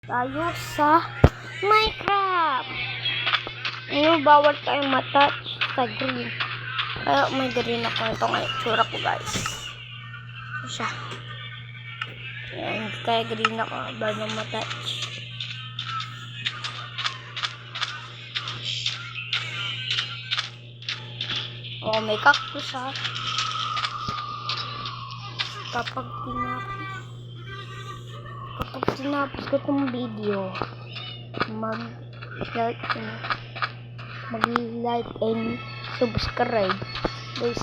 Tayo sa Minecraft. Bawal tayong matouch sa green. Kaya may green ako. Ito nga yung tsura ko, guys. Ito siya. Ayan, kaya green ako. Bawal matouch. Oh, may cactus ha. Kapag tinapos ko itong video, mag-like and subscribe. Guys,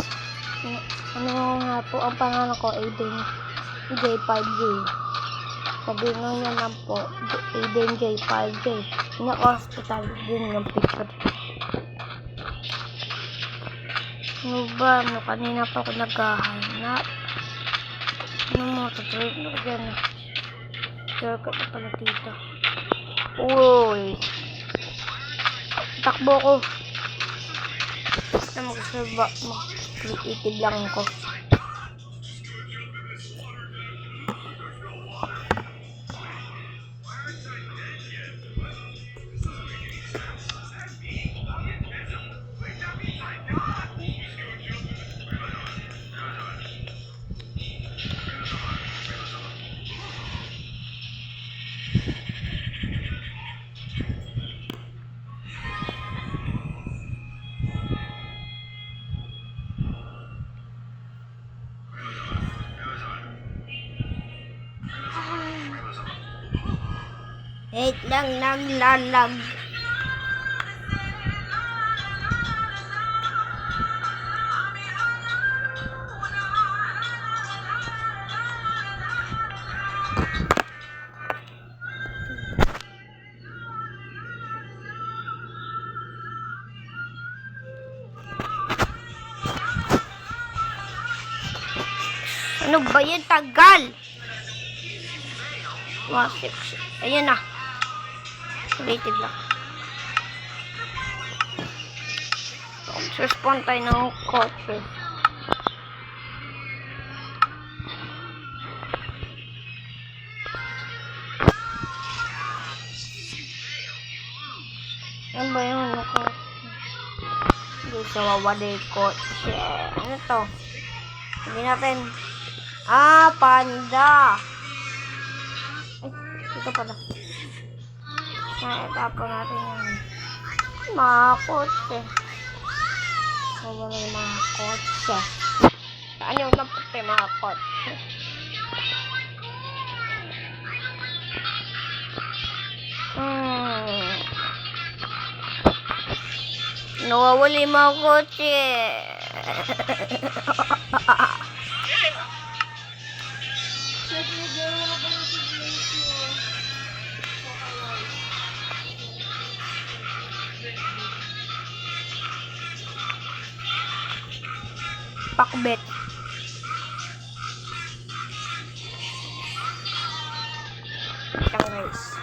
ano nga po ang pangalan ko, Aiden J5J. Sabihin nyo nyo lang po, Aiden J5J. Ina-hospital din yung picture. Ano ba? Kanina pa ako naghahanap. Ano mo? Tutuloy mo dyan. Shortcut na pala dito. Uy! Takbo ko. Mag-creative lang ako. Wait lang, naglalag. Ano ba yan? Tagal! Ayan na. Creative lang. Suspawn tayo ng kotse. Ano ba yung kotse? Hindi siya wawala yung kotse. Ano to? Hindi natin. Panda. Ay, ito pala. Tapon natin yan. Mga kotse. Wala na yung mga kotse. Saan yung tapos yung mga kotse? Nawawala yung mga kotse. Pakbet. Itang guys.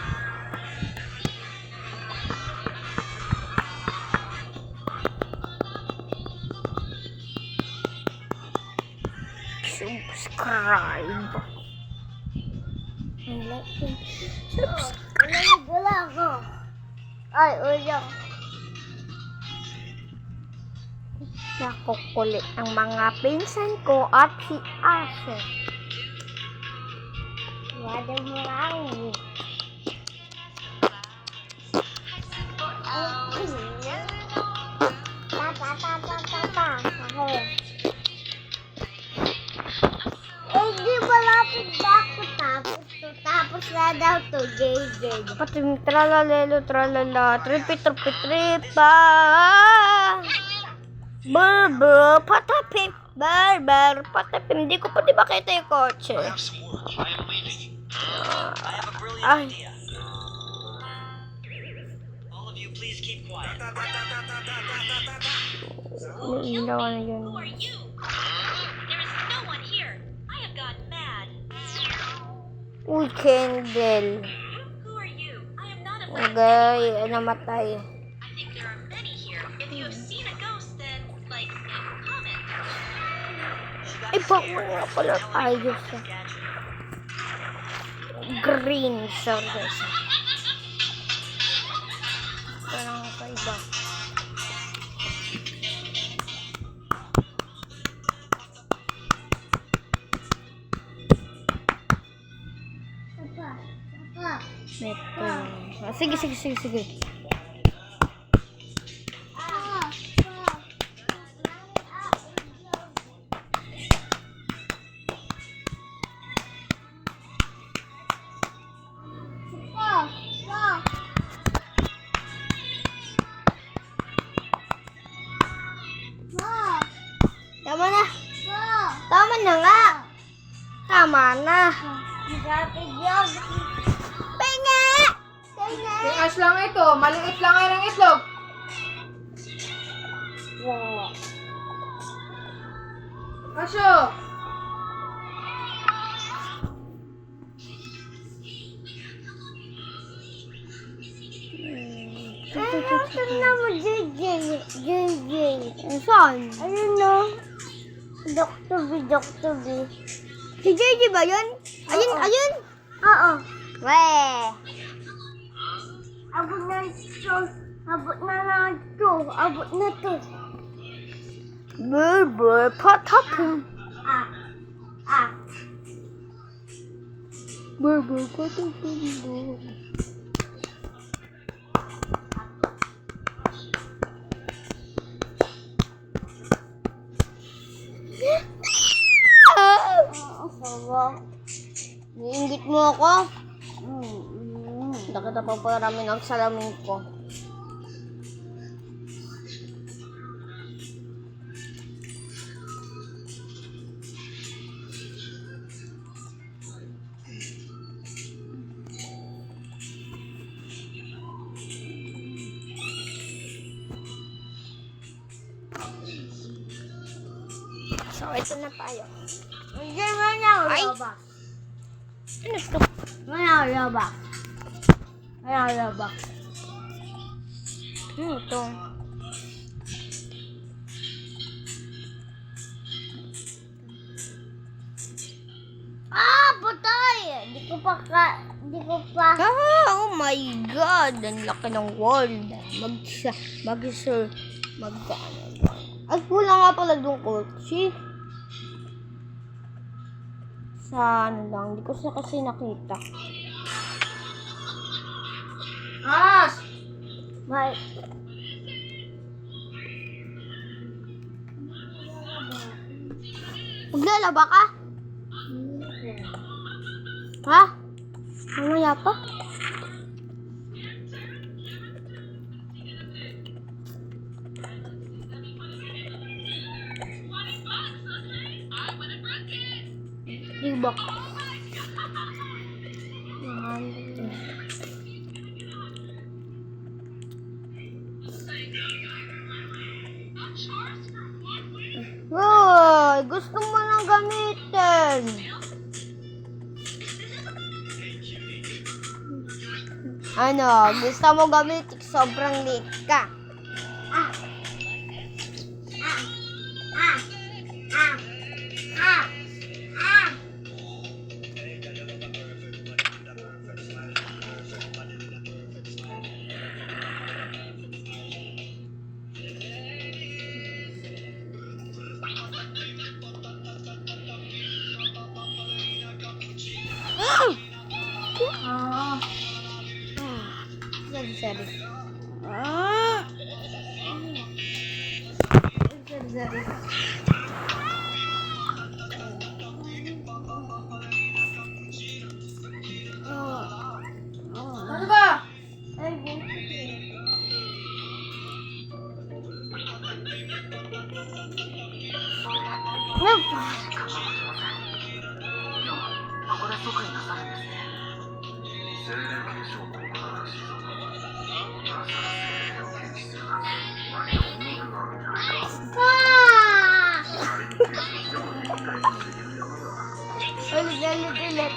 Subscribe. Subscribe. Wala ako. Ay, ulang. Nakukulit ang mga pinsan ko at si Asher. Wala mo lang. Hindi malapit ba ako tapos na daw to, JJ. Pati tralalelo, tralala, tripa. Barber, patapim. Hindi ko pa di ba kita yung kotse? Ay. May ilaw na yun. Uy, candle. Okay, namatay. Ay, bako nga pala tayo sa... green. Sorry guys. Parang kaiba. Ito. Sige. Tama na. Tama na nga. Tama na. Penga! Tingas lang ito. Maliit lang ay ng itlog. Asyo! Tignan mo, JJ. Saan? Ayun no. Dr. B. Si JJ ba yun? Ayun. Oo. Weh. Abot na to. Bebe, patapin. Bebe, patapin. Niinggit mo ako? Nakita pa parami ng salamin ko. So, ito na tayo. Diyan mo na ako laba. Ano ito? Wala laba. Ito. Patay! Di ko pa. Oh my God! Ang laki ng world. Ay, wala nga pala doon kotse. Saan lang? Hindi ko siya kasi nakita. As! May... Maglalaba ka? Ha? Mamaya pa? Diba? Wow, gusto mo nang gamitin. Ano, gusto mo gamitin? Sobrang liit ka. Sorry. Sorry. Ano ba? Ulit.